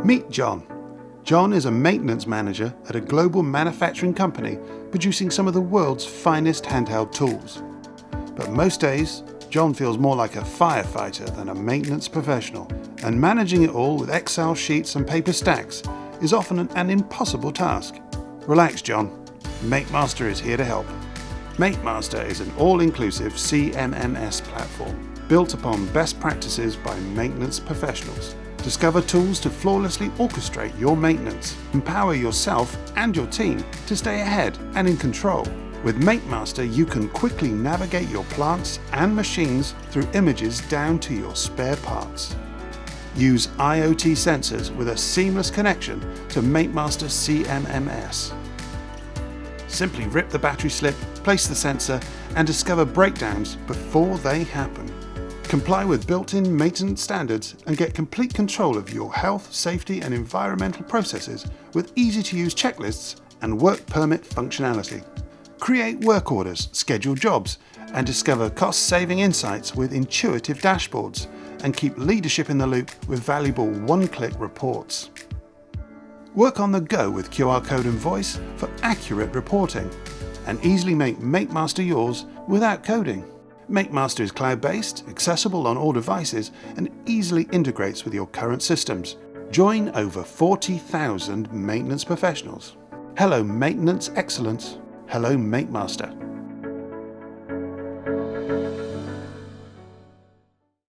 Meet John. John is a maintenance manager at a global manufacturing company producing some of the world's finest handheld tools. But most days, John feels more like a firefighter than a maintenance professional, and managing it all with Excel sheets and paper stacks is often an impossible task. Relax, John. Maintmaster is here to help. Maintmaster is an all-inclusive CMMS platform built upon best practices by maintenance professionals. Discover tools to flawlessly orchestrate your maintenance. Empower yourself and your team to stay ahead and in control. With Maintmaster, you can quickly navigate your plants and machines through images down to your spare parts. Use IoT sensors with a seamless connection to Maintmaster CMMS. Simply rip the battery slip, place the sensor, and discover breakdowns before they happen. Comply with built-in maintenance standards and get complete control of your health, safety, and environmental processes with easy-to-use checklists and work permit functionality. Create work orders, schedule jobs, and discover cost-saving insights with intuitive dashboards, and keep leadership in the loop with valuable one-click reports. Work on the go with QR code and voice for accurate reporting, and easily make Maintmaster yours without coding. Maintmaster is cloud-based, accessible on all devices, and easily integrates with your current systems. Join over 40,000 maintenance professionals. Hello maintenance excellence. Hello Maintmaster.